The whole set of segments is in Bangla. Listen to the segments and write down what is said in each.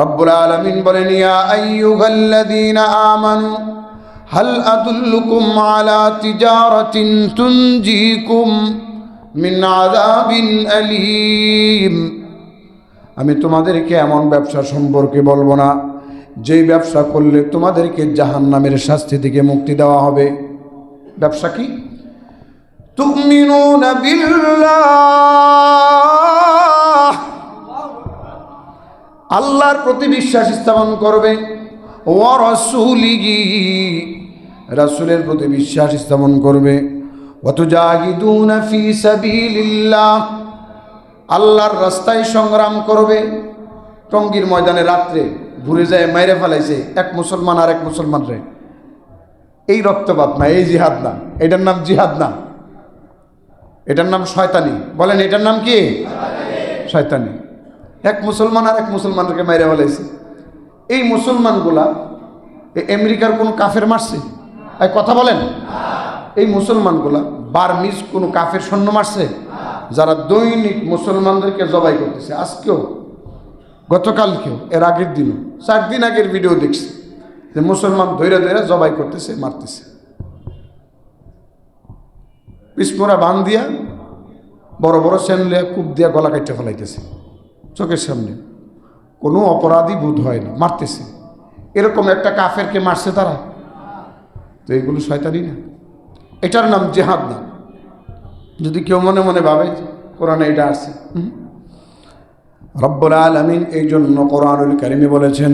রব্বুল আলামিন বলেন, ইয়া আইয়ুহাল্লাযীনা আমানু হাল আদুল্লুকুম আলা তিজারাতিন তুনজিকুম মিন আযাবিন আলীম। আমি তোমাদেরকে এমন ব্যবসা সম্পর্কে বলবো না যেই ব্যবসা করলে তোমাদেরকে জাহান্নামের শাস্তি থেকে মুক্তি দেওয়া হবে। ব্যবসা কি? তুমিনুনা বিল্লাহ, আল্লাহর প্রতি বিশ্বাস স্থাপন করবে, ওয়া রাসূলিহি, রাসূলের প্রতি বিশ্বাস স্থাপন করবে, ওয়া তুজাহিদুনা ফি সাবিলিল্লাহ, আল্লাহর রাস্তায় সংগ্রাম করবে। টঙ্গীর ময়দানে রাত্রে ঘুরে যায় মাইরে ফেলাইছে এক মুসলমান আর এক মুসলমানরে। এই রক্তপাত না, এই জিহাদ না, এটার নাম জিহাদ না, এটার নাম শয়তানি। বলেন এটার নাম কি? শয়তানি। এক মুসলমান আর এক মুসলমানকে মাইরে ফেলাইছে। এই মুসলমানগুলা আমেরিকার কোন কাফের মারছে? কথা বলেন। এই মুসলমানগুলা বার্মিজ কোন কাফের সৈন্য মারছে? যারা দৈনিক মুসলমানদেরকে জবাই করতেছে, আজকেও, গতকালকেও, এর আগের দিনও, 4 দিন আগের ভিডিও দেখছি যে মুসলমান ধৈর্য ধৈর্য জবাই করতেছে, মারতেছে, পিসমোরা বান দিয়া বড় বড় সেনলিয়া কূপ দিয়া গলা কাটতে ফেলাইতেছে চোখের সামনে। কোনো অপরাধী বোধ হয় না, মারতেছে। এরকম একটা কাফেরকে মারছে তারা। তো এগুলো শয়তানি না, এটার নাম জিহাদ না। যদি কেউ মনে মনে ভাবে কোরআনে এটা আছে, রব্বুল আলামিন এই জন্য কোরআনুল কারীমে বলেছেন,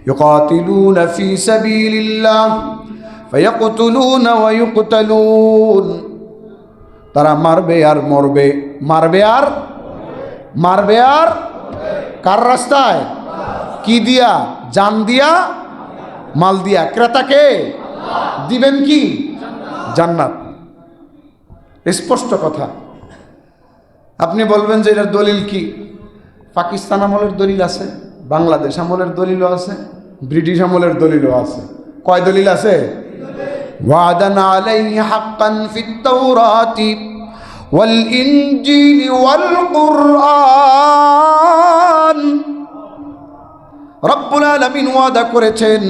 ইউকাতিলুনা ফি সাবিলিল্লাহ ফায়াকতুলুনা ওয়া ইউকতালুন, তারা মারবে আর মরবে, মারবে আর মারবে আর কার রাস্তায়? কি দিয়া? জান দিয়া, মাল দিয়া। ক্রেতাকে দিবেন কি? জান্নাত। স্পষ্ট কথা। আপনি বলবেন যে এটার দলিল কি? পাকিস্তান আমলের দলিল আছে, বাংলাদেশ আমলের দলিলও আছে, ব্রিটিশ আমলের দলিলও আছে। কয় দলিল আছে? ওয়াদান আলাইহি হাক্কান ফিত তাওরাতি ওয়াল ইনজিলি ওয়াল কুরআন। রব্বুল আলামিন ওয়াদা করেছেন,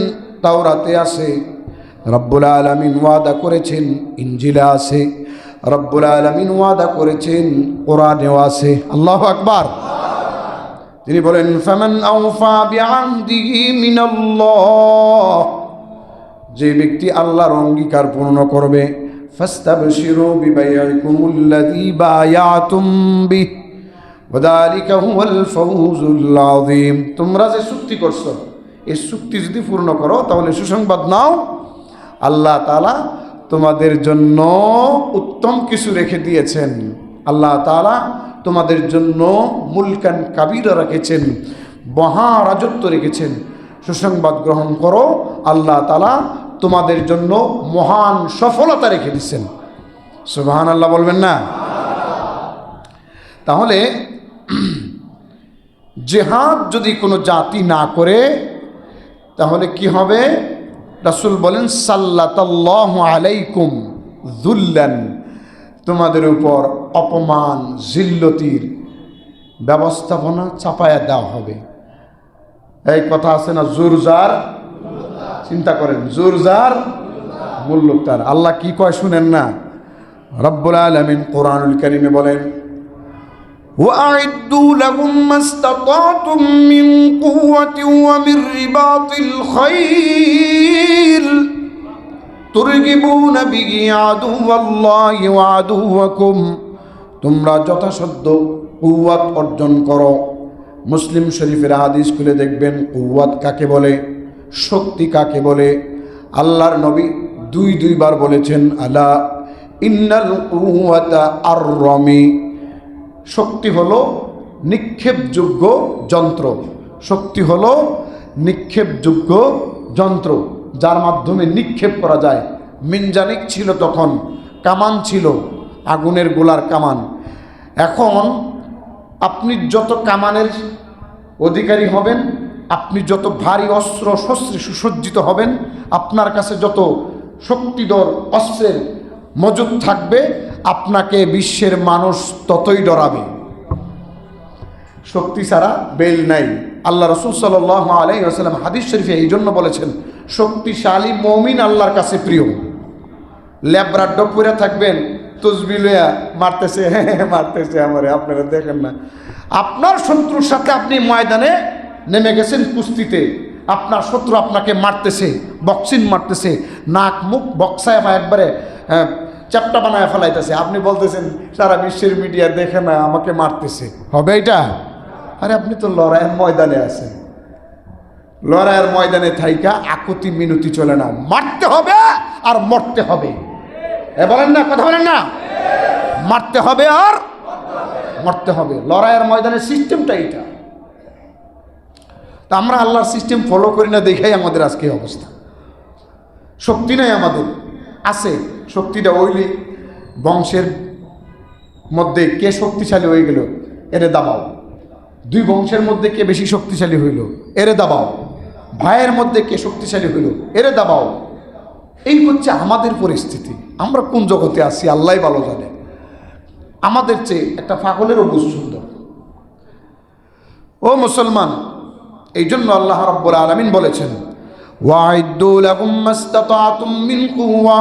তাওরাতে আছে। রব্বুল আলামিন ওয়াদা করেছেন, ইনজিলে আছে। রব্বুল আলামিন ওয়াদা করেছেন, কোরআনেও আছে। আল্লাহু আকবার। তিনি বলেন, ফামান আওফা বিআহদিহি মিনাল্লাহ, যে ব্যক্তি আল্লাহর অঙ্গীকার পূর্ণ করবে, ফাস্তাবশিরু বিবাইআকুমুল্লাযী বায়াতুম বিহি ওয়া যালিকা হুয়াল ফাওজুল আযীম। তোমরা যে চুক্তি করছো, এই চুক্তি যদি পূর্ণ করো তাহলে সুসংবাদ নাও, আল্লাহ তাআলা তোমাদের জন্য উত্তম কিছু রেখে দিয়েছেন। আল্লাহ তাআলা তোমাদের জন্য মুলকান কাবীরা রেখেছেন, মহা রাজত্ব রেখেছেন। সুসংবাদ গ্রহণ করো, আল্লাহ তাআলা তোমাদের জন্য মহান সফলতা রেখে দিচ্ছেন। সুবহানাল্লাহ বলবেন না? তাহলে জিহাদ যদি কোনো জাতি না করে তাহলে কি হবে? রাসূল বলেন, সাল্লাতাল্লাহু আলাইকুম যুল্লান, তোমাদের উপর অপমান জিল্লতির ব্যবস্থাপনা চাপায়া দেওয়া হবে। এই কথা আছে না, জোরজার, চিন্তা করেন, জোরজার মুল্লুক তার। আল্লাহ কি কয় শুনেন না? রব্বুল আলামিন কোরআনুল কারীমে বলেন, وَأَعِدُّوا لَهُم مَّا اسْتَطَعْتُم مِّن قُوَّةٍ وَمِن رِّبَاطِ الْخَيْلِ تُرْهِبُونَ بِهِ عَدُوَّ اللَّهِ وَعَدُوَّكُمْ, তোমরা যথাসাধ্য কুওয়াত অর্জন করো। মুসলিম শরীফের হাদিস খুলে দেখবেন কুওয়াত কাকে বলে, শক্তি কাকে বলে। আল্লাহর নবী দুইবার বলেছেন, আলা ইন্নাল কুওয়াতা আর-রামি, শক্তি হলো নিক্ষেপযোগ্য যন্ত্র। শক্তি হলো নিক্ষেপযোগ্য যন্ত্র, যার মাধ্যমে নিক্ষেপ করা যায়। মিনজানিক ছিল তখন, কামান ছিল, আগুনের গোলার কামান। এখন আপনি যত কামানের অধিকারী হবেন, আপনি যত ভারী অস্ত্র শস্ত্রে সুসজ্জিত হবেন, আপনার কাছে যত শক্তিধর অস্ত্রের মজুদ থাকবে, আপনাকে বিশ্বের মানুষ ততই ডরাবে। শক্তি ছাড়া বেল নাই। আল্লাহ রাসূল সাল্লাল্লাহু আলাইহি ওয়াসাল্লাম হাদিস শরীফে এই জন্য বলেছেন, শক্তিশালী মুমিন আল্লাহর কাছে প্রিয়। ল্যাবরাড্ড পরে থাকবেন, তসবিহ লইয়া মারতেছে, মারতেছে আমারে, আপনারা দেখেন না। আপনার শত্রুর সাথে আপনি ময়দানে নেমে গেছেন কুস্তিতে, আপনার শত্রু আপনাকে মারতেছে, বক্সিং মারতেছে, নাক মুখ বক্সায় একবারে চ্যাপটা বানায় ফেলাইতেছে, আপনি বলতেছেন সারা বিশ্বের মিডিয়া দেখে না আমাকে মারতেছে, হবে এটা? আরে আপনি তো লড়াইয়ের ময়দানে আছেন। লড়াইয়ের ময়দানে থাইকা আকুতি মিনতি চলে না, মারতে হবে আর মরতে হবে। বলেন না, কথা বলেন না, মারতে হবে আর মরতে হবে। লড়াইয়ের ময়দানের সিস্টেমটা এটা। তা আমরা আল্লাহর সিস্টেম ফলো করি না, দেখেই আমাদের আজকে অবস্থা। শক্তি নাই আমাদের, আছে শক্তিটা ওইলি বংশের মধ্যে কে শক্তিশালী হয়ে গেল এরে দাবাও, দুই বংশের মধ্যে কে বেশি শক্তিশালী হইল এরে দাবাও, ভাইয়ের মধ্যে কে শক্তিশালী হইল এরে দাবাও। এই হচ্ছে আমাদের পরিস্থিতি। আমরা কোন জগতে আছি আল্লাহ ভালো জানে। আমাদের চেয়ে একটা পাগলেরও বুঝ সুন্দর। ও মুসলমান, এই জন্য আল্লাহ রাব্বুল আলামিন বলেছেন, ওয়াইদ্দু লাকুম মাসতাতাতুম মিন কুওয়া,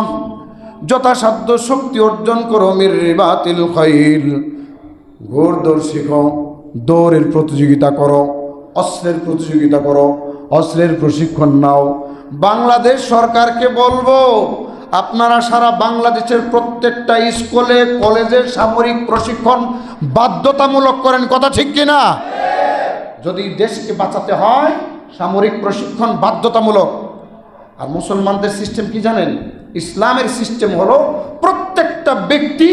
যথাসাধ্য শক্তি অর্জন করো, মির রিবাতিল খাইল, ঘোড়দৌড় শিখো, দৌড়ের প্রতিযোগিতা করো, অস্ত্রের প্রতিযোগিতা করো, অস্ত্রের প্রশিক্ষণ নাও। বাংলাদেশ সরকারকে বলবো, আপনারা সারা বাংলাদেশের প্রত্যেকটা স্কুলে কলেজে সামরিক প্রশিক্ষণ বাধ্যতামূলক করেন। কথা ঠিক কিনা? যদি দেশকে বাঁচাতে হয় সামরিক প্রশিক্ষণ বাধ্যতামূলক। আর মুসলমানদের সিস্টেম কি জানেন? ইসলামের সিস্টেম হলো প্রত্যেকটা ব্যক্তি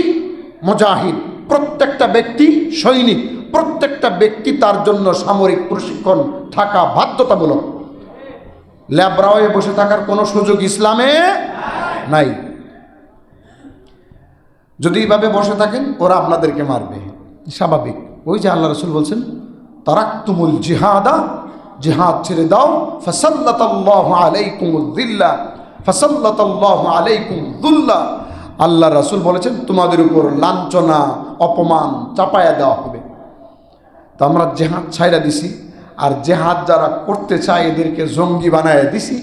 মুজাহিদ, প্রত্যেকটা ব্যক্তি সৈনিক, প্রত্যেকটা ব্যক্তি তার জন্য সামরিক প্রশিক্ষণ থাকা বাধ্যতামূলক। ল্যাবরা হয়ে বসে থাকার কোনো সুযোগ ইসলামে নাই। যদি এইভাবে বসে থাকেন ওরা আপনাদেরকে মারবে, স্বাভাবিক। ওই যে আল্লাহ রাসূল বলছেন, তারাকতুমুল জিহাদা, জিহাদ ছেড়ে দাও, ফাসাল্লাতাল্লাহু আলাইকুমুয-যিল্লা, ফাসাল্লাতাল্লাহু আলাইকুম-যুল্লা। আল্লাহ রাসূল বলেছেন তোমাদের উপর লাঞ্ছনা অপমান চাপায়া দেওয়া হবে। তো আমরা জিহাদ ছাইরা দিছি, আর জিহাদ যারা করতে চায় এদেরকে জঙ্গি বানায় দিছি,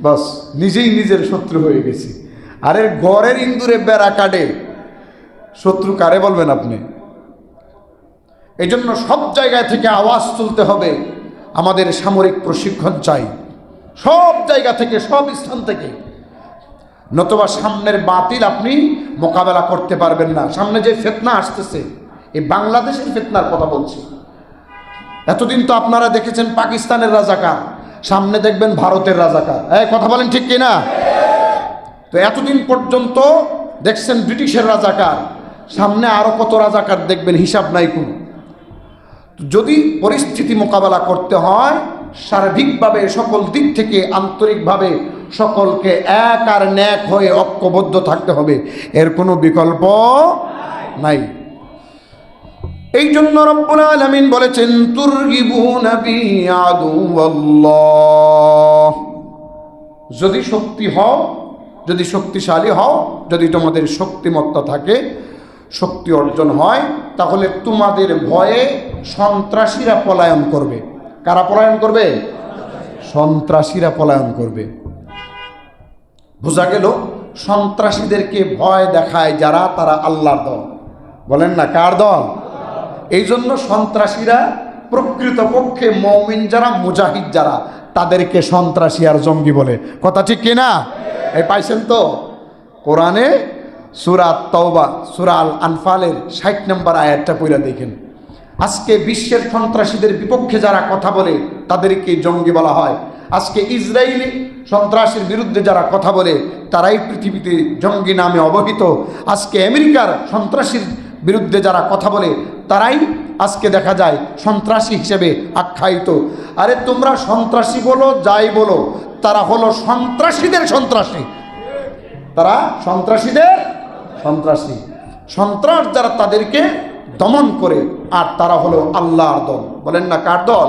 বাস নিজেই নিজের শত্রু হয়ে গেছি। আরে ঘরের ইন্দুরে বেড়া কাটে, শত্রু কারে বলবেন আপনি? এই জন্য সব জায়গায় থেকে আওয়াজ তুলতে হবে, আমাদের সামরিক প্রশিক্ষণ চাই, সব জায়গা থেকে, সব স্থান থেকে। নতুবা সামনের বাতিল আপনি মোকাবেলা করতে পারবেন না। সামনে যে ফিতনা আসতেছে, এই বাংলাদেশের ফিতনার কথা বলছি। এতদিন তো আপনারা দেখেছেন পাকিস্তানের রাজাকার, সামনে দেখবেন ভারতের রাজাকার। কথা বলেন ঠিক কিনা? তো এতদিন পর্যন্ত দেখছেন ব্রিটিশের রাজাকার, সামনে আরো কত রাজাকার দেখবেন, হিসাব নাই কোনো। যদি পরিস্থিতি মোকাবেলা করতে হয় সার্বিকভাবে, সকল দিক থেকে আন্তরিকভাবে সকলকে এক আর ন্যাক হয়ে ঐক্যবদ্ধ থাকতে হবে, এর কোনো বিকল্প নাই। এই জন্য রব্বুল আলামিন বলেছেন, তুরগিবুনা বিহি আদুওয়াল্লাহ, যদি শক্তি হও, যদি শক্তিশালী হও, যদি তোমাদের শক্তিমত্তা থাকে, শক্তি অর্জন হয়, তাহলে তোমাদের ভয়ে সন্ত্রাসীরা পলায়ন করবে। কারা পলায়ন করবে? সন্ত্রাসীরা পলায়ন করবে। বোঝা গেল সন্ত্রাসীদেরকে ভয় দেখায় যারা, তারা আল্লাহর দল। বলেন না, কার দল? এই জন্য সন্ত্রাসীরা প্রকৃতপক্ষে মুমিন যারা, মুজাহিদ যারা, তাদেরকে সন্ত্রাসী আর জঙ্গি বলে। কথা ঠিক কিনা? এই পাইছেন তো কোরআনে সূরা তাওবা, সূরা আল আনফালের 60 নম্বর আয়াতটা পড়ে দেখেন। আজকে বিশ্বের সন্ত্রাসীদের বিপক্ষে যারা কথা বলে তাদেরকে জঙ্গি বলা হয়। আজকে ইসরায়েলি সন্ত্রাসীর বিরুদ্ধে যারা কথা বলে তারাই পৃথিবীতে জঙ্গি নামে অবহিত। আজকে আমেরিকার সন্ত্রাসীর বিরুদ্ধে যারা কথা বলে তারাই আজকে দেখা যায় সন্ত্রাসী হিসেবে আখ্যায়িত। আরে তোমরা সন্ত্রাসী বলো, যাই বলো, তারা হলো সন্ত্রাসীদের সন্ত্রাসী, তারা সন্ত্রাসীদের সন্ত্রাসী। সন্ত্রাস যারা তাদেরকে দমন করে, আর তারা হলো আল্লাহর দল। বলেন না, কার দল?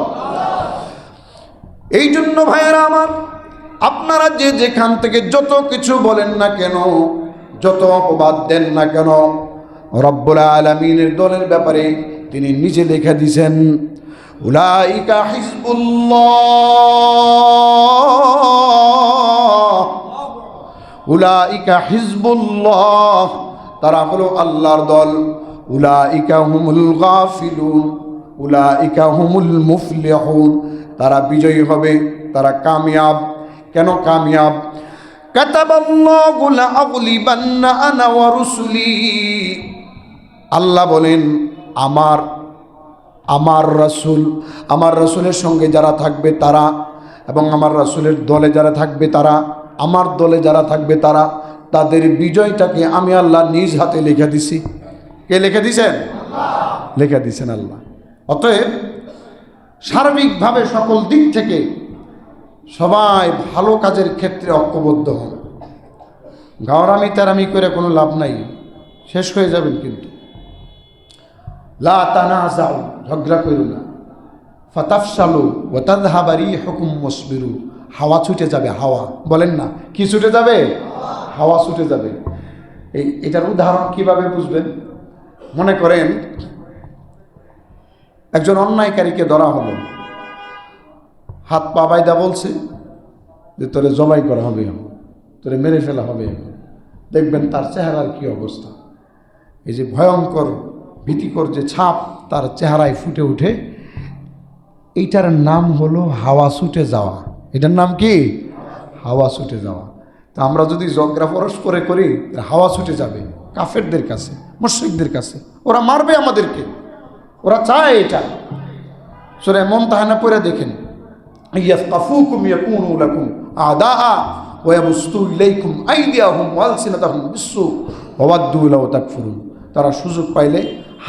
এই জন্য ভাইয়েরা আমার, আপনারা যে যেখান থেকে যত কিছু বলেন না কেন, যত অপবাদ দেন না কেন, রব্বুল আলামিনের দলের ব্যাপারে তিনি নিজে লিখে দিয়েছেন, উলাইকা হিজবুল্লাহ, উলাইকা হিজবুল্লাহ, তারা হলো আল্লাহর দল। উলাইকা হুমুল গাফিলুন, উলাইকা হুমুল মুফলিহুন, তারা বিজয়ী হবে, তারা কামিয়াব। কেন কামিয়াব? কাতাবাল্লাহু লাআগলিবান্না আনা ওয়া রুসুলি, আল্লাহ বলেন আমার রাসূল, আমার রাসূলের সঙ্গে যারা থাকবে তারা, এবং আমার রাসূলের দলে যারা থাকবে তারা, আমার দলে যারা থাকবে তারা, তাদের বিজয়টাকে আমি আল্লাহ নিজ হাতে লিখে দিছি। কে লিখে দিছেন? লিখে দিছেন আল্লাহ। অতএব সার্বিকভাবে সকল দিক থেকে সবাই ভালো কাজের ক্ষেত্রে ঐক্যবদ্ধ হন। গাওরামি তেরামি করে কোনো লাভ নাই, শেষ হয়ে যাবেন। কিন্তু লা তানাযাউ, ঝগড়া করো না। ফাতাফশালু ওয়া তাযহাবা রিহুকুম ওয়াসবিরু, হাওয়া ছুটে যাবে। হাওয়া বলেন না, কি ছুটে যাবে? হাওয়া ছুটে যাবে। এটার উদাহরণ কিভাবে বুঝবেন? মনে করেন একজন অন্যায়কারীকে ধরা হলো, হাত পা বাইদা বলছে যে তোরে জবাই করা হবে, তোরে মেরে ফেলা হবে। দেখবেন তার চেহারার কি অবস্থা। এই যে ভয়ঙ্কর ভীতিকর যে ছাপ তার চেহারায় ফুটে উঠে, এইটার নাম হলো হাওয়া ছুটে যাওয়া। এটার নাম কি? হাওয়া ছুটে যাওয়া। তা আমরা যদি ঝগড়া পরস্পরে করি, হাওয়া ছুটে যাবে কাফেরদের কাছে, মুশরিকদের কাছে। ওরা মারবে আমাদেরকে, ওরা চায় এটা। সূরা মুমতাহানা পড়ে দেখেন, ইয়াসতাফুকুম ইয়াকুনু লাকুম আদাআ ওয়া ইয়াবসুতু ইলাইকুম আইদিয়াহুম ওয়া আলসিনাতাহুম বিসসু ওয়া ওয়াদ্দু লাউ তাকফুরুন। তারা সুযোগ পাইলে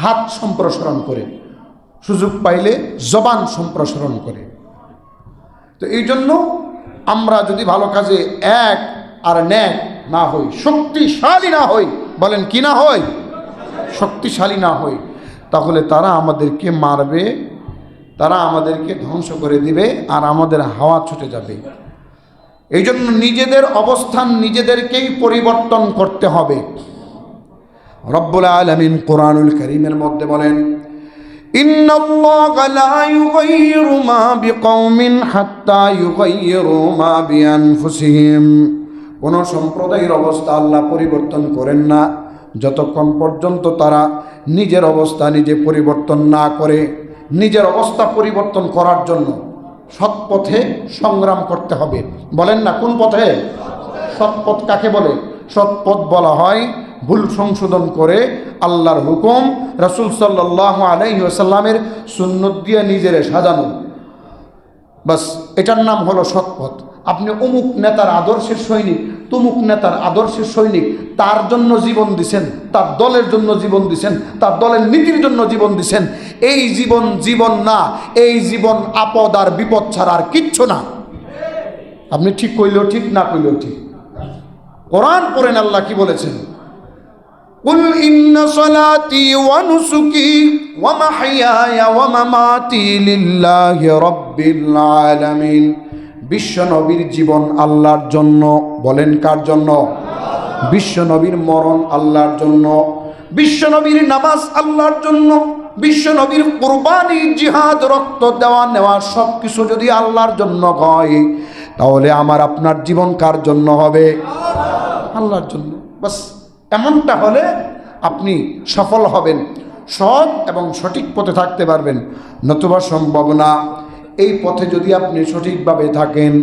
হাত সম্প্রসারণ করে, সুযোগ পাইলে জবান সম্প্রসারণ করে। তো এই জন্য আমরা যদি ভালো কাজে এক আর ন্যাক না হই, শক্তিশালী না হই, বলেন কি না হই? শক্তিশালী না হই, তাহলে তারা আমাদেরকে মারবে, তারা আমাদেরকে ধ্বংস করে দিবে, আর আমাদের হাওয়া ছুটে যাবে। এই জন্য নিজেদের অবস্থান নিজেদেরকেই পরিবর্তন করতে হবে। রব্বুল আলামিন কোরআনুল কারীমের মধ্যে বলেন, ইন্নাল্লাহা লা ইউগাইয়িরু মা বিকওমিন হাত্তা ইউগাইয়িরু মা বিআনফুসিহিম। কোন সম্প্রদায়ের অবস্থা আল্লাহ পরিবর্তন করেন না যতক্ষণ পর্যন্ত তারা নিজের অবস্থা নিজে পরিবর্তন না করে। নিজের অবস্থা পরিবর্তন করার জন্য সৎ পথে সংগ্রাম করতে হবে। বলেন না কোন পথে? সৎ পথ কাকে বলে? সৎ পথ বলা হয় ভুল সংশোধন করে আল্লাহর হুকুম, রাসূল সাল্লাল্লাহু আলাইহি ওয়াসাল্লামের সুন্নত দিয়ে নিজেরে সাজানো, বাস এটার নাম হলো সৎ পথ। আপনি অমুক নেতার আদর্শের সৈনিক, তমুক নেতার আদর্শের সৈনিক, তার জন্য জীবন দিছেন, তার দলের জন্য জীবন দিছেন, তার দলের নীতির জন্য জীবন দিছেন। এই জীবন জীবন না, এই জীবন আপদ আর বিপদ ছাড়া আর কিচ্ছু না। আপনি ঠিক কইলেও ঠিক, না কইলেও ঠিক। কোরআন পড়েন, আল্লাহ কি বলেছেন? কুল ইন্না সালাতি ওয়া নুসুকি ওয়া মাহইয়ায়া ওয়া মামাতি লিল্লাহি রাব্বিল আলামিন। বিশ্ব নবীর জীবন আল্লাহর জন্য। বলেন কার জন্য? বিশ্ব নবীর মরণ আল্লাহর জন্য, বিশ্ব নবীর নামাজ আল্লাহর জন্য, বিশ্ব নবীর কুরবানি, জিহাদ, রক্ত দেওয়া নেওয়া সব কিছু যদি আল্লাহর জন্য হয়, তাহলে আমার আপনার জীবন কার জন্য হবে? আল্লাহর জন্য। বাস এমনটা হলে আপনি সফল হবেন, সৎ এবং সঠিক পথে থাকতে পারবেন, নতুবা সম্ভব না। এই পথে যদি আপনি সঠিকভাবে থাকেন,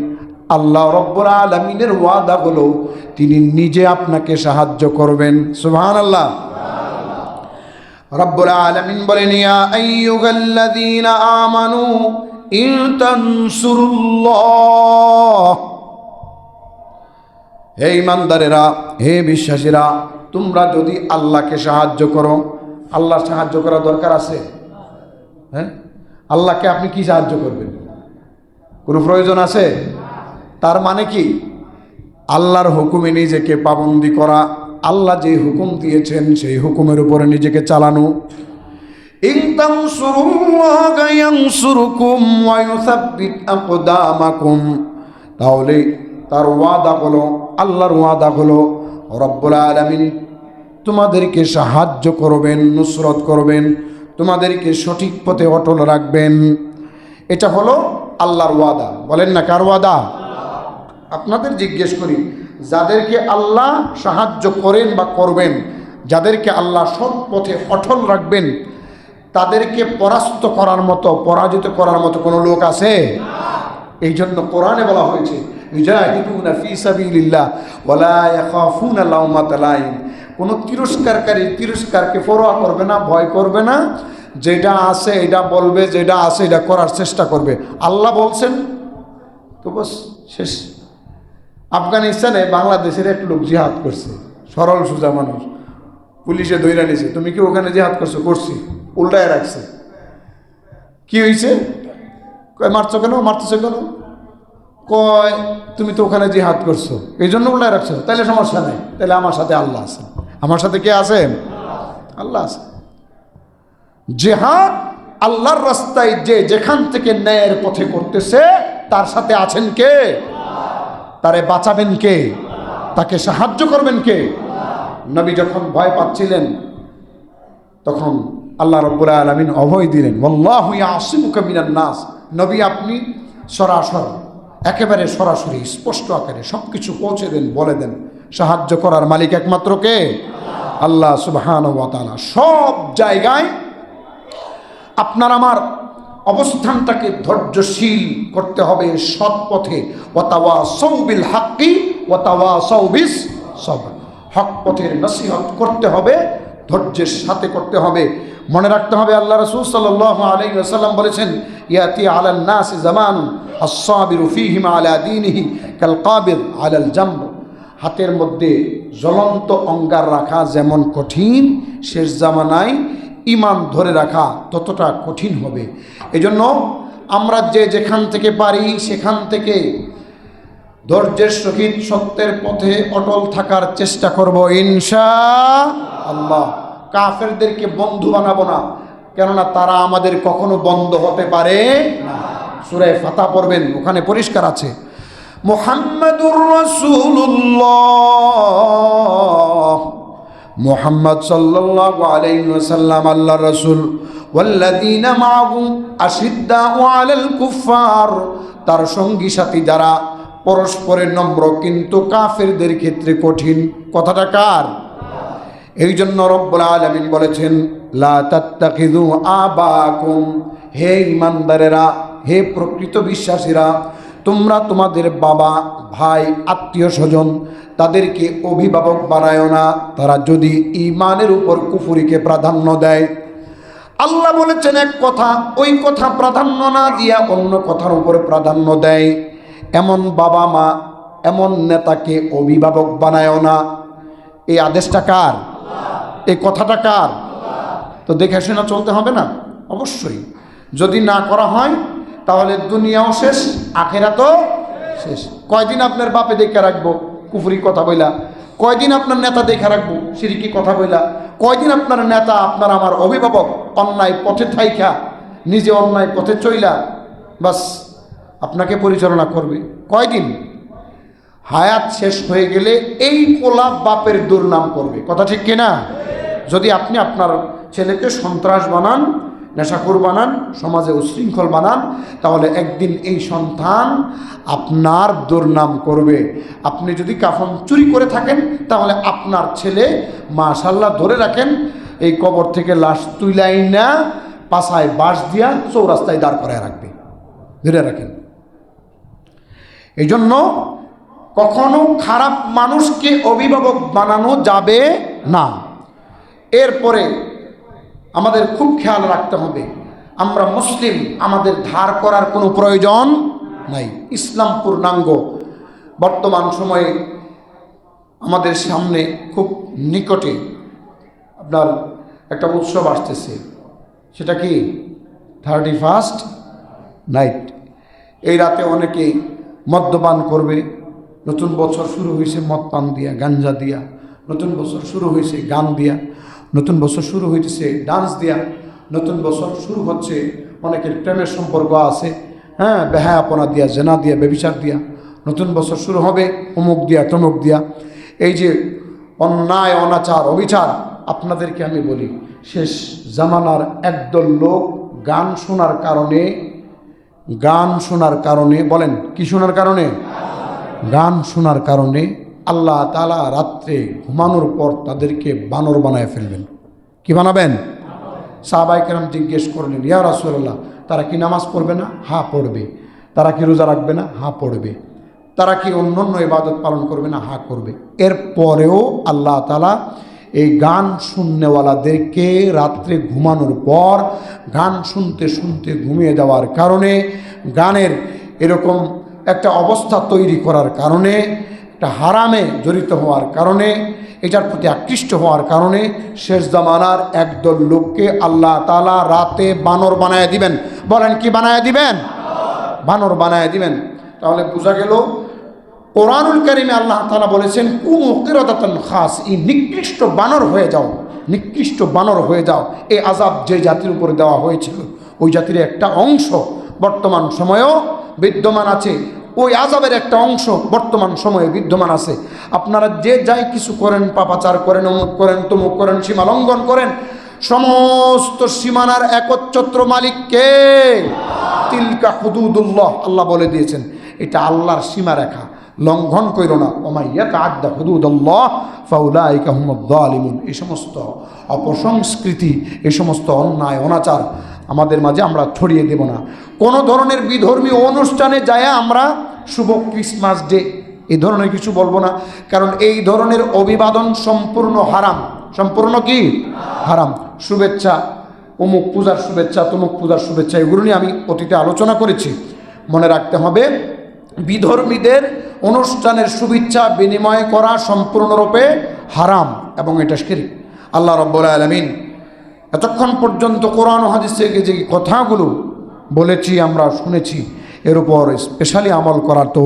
আল্লাহ রব্বুল আলামিনের ওয়াদা হলো তিনি নিজে আপনাকে সাহায্য করবেন। সুবহানাল্লাহ। রব্বুল আলামিন বলেন, ইয়া আইয়ুহাল্লাযীনা আমানু ইন তানসুরুল্লাহ, হে ঈমানদারেরা, হে বিশ্বাসীরা, তোমরা যদি আল্লাহকে সাহায্য করো। আল্লাহ সাহায্য করা দরকার আছে? হ্যাঁ, আল্লাহকে আপনি কি সাহায্য করবেন? কোনো প্রয়োজন আছে? তার মানে কি? আল্লাহর হুকুমে নিজেকে পাবন্দি করা, আল্লাহ যে হুকুম দিয়েছেন সেই হুকুমের উপরে নিজেকে চালানো। ইন তানসুরুল্লাহা ইয়ানসুরকুম ওয়া ইউসাব্বিত আকদামাকুম, তাহলে তার ওয়াদা হলো, আল্লাহর ওয়াদা হলো রব্বুল আলামিন তোমাদেরকে সাহায্য করবেন, নুসরত করবেন, তোমাদেরকে সঠিক পথে অটল রাখবেন। এটা হলো আল্লাহর ওয়াদা। বলেন না কার ওয়াদা? আপনাদের জিজ্ঞেস করি, যাদেরকে আল্লাহ সাহায্য করেন বা করবেন, যাদেরকে আল্লাহ সৎ পথে অটল রাখবেন, তাদেরকে পরাস্ত করার মতো, পরাজিত করার মতো কোনো লোক আছে? এই জন্য কোরআনে বলা হয়েছে ইউজাহিদুনা ফি সাবিলিল্লাহ ওয়ালা ইয়াখাফুনা লাউমাতা লাইম। কোনো তিরস্কারকে পরোয়া করবে না, ভয় করবে না। যেটা আছে এটা বলবে, যেটা আছে এটা করার চেষ্টা করবে। আল্লাহ বলছেন তো বস, শেষ। আফগানিস্তানে বাংলাদেশের এক লোক জিহাদ করছে, সরল সোজা মানুষ, পুলিশে ধইরা নিছে। তুমি কি ওখানে জিহাদ করছো? করছি। উল্টায় রাখছে। কি হয়েছে? কয় মারছো কেন, মারতেছো কেন? কয় তুমি তো ওখানে জিহাদ করছো, এই জন্য উল্টায় রাখছো। তাইলে সমস্যা নেই, তাহলে আমার সাথে আল্লাহ আছে। আমার সাথে কে আছে? আল্লাহ আছে। জিহাদ আল্লাহর রাস্তায় যে যেখান থেকে ন্যায়ের পথে করতেছে, তার সাথে আছেন কে? তারে বাঁচাবেন কে? তাকে সাহায্য করবেন কে? নবী যখন ভয় পাচ্ছিলেন, তখন আল্লাহ রাব্বুল আলামিন অভয় দিলেন, ওয়াল্লাহু ইয়াসিমুকা মিনান নাস। নবী আপনি সরাসরি, একেবারে সরাসরি স্পষ্ট আকারে সব কিছু পৌঁছে দেন, বলে দেন। সাহায্য করার মালিক একমাত্র কে? আল্লাহ সুবহানাহু ওয়া তাআলা। সব জায়গায় আপনার আমার অবস্থানটাকে ধৈর্যশীল করতে হবে, সৎ পথে। ওয়াতাওয়াসাউ বিল হাক্কি ওয়াতাওয়াসাউ বিস সবর। হক পথের নসিহত করতে হবে, ধৈর্যের সাথে করতে হবে। মনে রাখতে হবে আল্লাহ রাসূল সাল্লাল্লাহু আলাইহি ওয়াসাল্লাম বলেছেন, ইয়াতি আলান নাসি জামানুন আস-সাবিরু ফীহিম আলা দীনিহি কাল কাবিদ আলাল জামর। হাতের মধ্যে জ্বলন্ত অঙ্গার রাখা যেমন কঠিন, শেষ জামানায় ঈমান ধরে রাখা ততটা কঠিন হবে। এজন্য আমরা যে যেখান থেকে পারি সেখান থেকে ধৈর্যের সহিত সত্যের পথে অটল থাকার চেষ্টা করব ইনশাআল্লাহ। কাফেরদেরকে বন্ধু বানাবো না, কেননা তারা আমাদের কখনো বন্ধ হতে পারে না। সূরা ফাতহ পড়বেন, ওখানে পরিষ্কার আছে মুহাম্মাদুর রাসূলুল্লাহ, মুহাম্মদ সাল্লাল্লাহু আলাইহি ওয়াসাল্লাম আল্লাহর রাসূল। ওয়াল্লাযীনা মাআহু আশিদ্দাউ আলাল কুফফার, তার সঙ্গী সাথী যারা পরস্পরের নম্র কিন্তু কাফেরদের ক্ষেত্রে কঠিন। কথাটা কার? এই জন্য রব্বুল আলামিন বলেছেন, লা তাত্তাখিযু আবাকুম, হে ঈমানদারেরা, হে প্রকৃত বিশ্বাসীরা, তোমরা তোমাদের বাবা, ভাই, আত্মীয় স্বজন তাদেরকে অভিভাবক বানায় না, তারা যদি ঈমানের উপর কুফরিকে প্রাধান্য দেয়। আল্লাহ বলেছেন এক কথা, ওই কথা প্রাধান্য না দিয়া অন্য কথার উপরে প্রাধান্য দেয়, এমন বাবা মা, এমন নেতাকে অভিভাবক বানায় না। এই আদেশটা কার? এই কথাটা কার? তো দেখে শুনে চলতে হবে না? অবশ্যই। যদি না করা হয় তাহলে দুনিয়াও শেষ, আখিরাতও শেষ। কয়দিন আপনার বাপে দেখে রাখবো কুফরি কথা বইলা? কয়দিন আপনার নেতা দেখে রাখবো শিরকি কথা বইলা? কয়দিন আপনার নেতা, আপনার আমার অভিভাবক অন্যায় পথে থাইকা নিজে অন্যায় পথে চইলা বাস আপনাকে পরিচালনা করবে? কয়দিন? হায়াত শেষ হয়ে গেলে এই পোলা বাপের দুর্নাম করবে। কথা ঠিক কিনা? যদি আপনি আপনার ছেলেকে সন্ত্রাস বানান, নেশাখোর বানান, সমাজে উশৃঙ্খল বানান, তাহলে একদিন এই সন্তান আপনার দুর্নাম করবে। আপনি যদি কাফন চুরি করে থাকেন তাহলে আপনার ছেলে মাশাআল্লাহ ধরে রাখেন, এই কবর থেকে লাশ তুইলাই না পাছায় বাঁশ দিয়া চৌরাস্তায় দাঁড় করায় রাখবে। ধরে রাখেন। এই জন্য কখনো খারাপ মানুষকে অভিভাবক বানানো যাবে না। এরপরে আমাদের খুব খেয়াল রাখতে হবে, আমরা মুসলিম, আমাদের ধার করার কোনো প্রয়োজন নাই। ইসলাম পূর্ণাঙ্গ। বর্তমান সময়ে আমাদের সামনে খুব নিকটে আপনার একটা উৎসব আসতেছে, সেটা কি 31st নাইট। এই রাতে অনেকে মদ্যপান করবে। নতুন বছর শুরু হয়েছে মদ পান দিয়া, গাঞ্জা দিয়া। নতুন বছর শুরু হয়েছে গান দিয়া। নতুন বছর শুরু হইতেছে ডান্স দিয়া। নতুন বছর শুরু হচ্ছে অনেকের প্রেমের সম্পর্ক আছে, হ্যাঁ, বেহায়াপনা দিয়া, জেনা দিয়া, ব্যভিচার দিয়া। নতুন বছর শুরু হবে অমুক দিয়া, তমুক দিয়া। এই যে অন্যায়, অনাচার, অবিচার, আপনাদেরকে আমি বলি, শেষ জামানার একদল লোক গান শোনার কারণে গান শোনার কারণে, বলেন কি শোনার কারণে? গান শোনার কারণে আল্লাহ তাআলা রাত্রে ঘুমানোর পর তাদেরকে বানর বানায় ফেলবেন। কি বানাবেন? সাহাবায়ে কেরাম জিজ্ঞেস করলেন, ইয়া রাসূলুল্লাহ, তারা কি নামাজ পড়বে না? হ্যাঁ পড়বে। তারা কি রোজা রাখবে না? হ্যাঁ পড়বে। তারা কি অন্যান্য ইবাদত পালন করবে না? হ্যাঁ করবে। এরপরেও আল্লাহ তাআলা এই গান শুননেওয়ালাদেরকে রাত্রে ঘুমানোর পর গান শুনতে শুনতে ঘুমিয়ে যাওয়ার কারণে, গানের এরকম একটা অবস্থা তৈরি করার কারণে, একটা হারামে জড়িত হওয়ার কারণে, এটার প্রতি আকৃষ্ট হওয়ার কারণে শেষ জামানার একদল লোককে আল্লাহ তাআলা রাতে বানর বানায় দিবেন। বলেন কি বানায় দিবেন? বানর বানায় দিবেন। তাহলে বোঝা গেল কোরআনুল কারীমে আল্লাহ তাআলা বলেছেন কুনু কিরাদাতান খাস, এই নিকৃষ্ট বানর হয়ে যাও, নিকৃষ্ট বানর হয়ে যাও। এই আযাব যে জাতির উপরে দেওয়া হয়েছিল ওই জাতির একটা অংশ বর্তমান সময়েও বিদ্যমান আছে, ওই আযাবের একটা অংশ বর্তমান সময়ে বিদ্যমান আছে। আপনারা যে যাই কিছু করেন, পাপাচার করেন, অমুক করেন, তমুক করেন, সীমা লঙ্ঘন করেন, সমস্ত সীমানার একচ্ছত্র মালিক কে? তিলকা হুদুদুল্লাহ, আল্লাহ বলে দিয়েছেন এটা আল্লাহর সীমারেখা, লঙ্ঘন কইরো না। ওমা ইয়াতাআদ্দা হুদুদাল্লাহ ফাউলাইকা হুমুয যালিমুন। এই সমস্ত অপসংস্কৃতি, এই সমস্ত অন্যায় অনাচার আমাদের মাঝে আমরা ছড়িয়ে দেব না। কোনো ধরনের বিধর্মী অনুষ্ঠানে যায় আমরা শুভ ক্রিসমাস ডে এই ধরনের কিছু বলবো না, কারণ এই ধরনের অভিবাদন সম্পূর্ণ হারাম। সম্পূর্ণ কি? হারাম। শুভেচ্ছা, অমুক পূজার শুভেচ্ছা, তমুক পূজার শুভেচ্ছা, এগুলো নিয়ে আমি অতীতে আলোচনা করেছি। মনে রাখতে হবে বিধর্মীদের অনুষ্ঠানের শুভেচ্ছা বিনিময় করা সম্পূর্ণরূপে হারাম এবং এটা শিরক। আল্লাহ রাব্বুল আলামিন এতক্ষণ পর্যন্ত কোরআন ও হাদিস থেকে যে কথাগুলো বলেছি, আমরা শুনেছি, এর উপর স্পেশালি আমল করার তো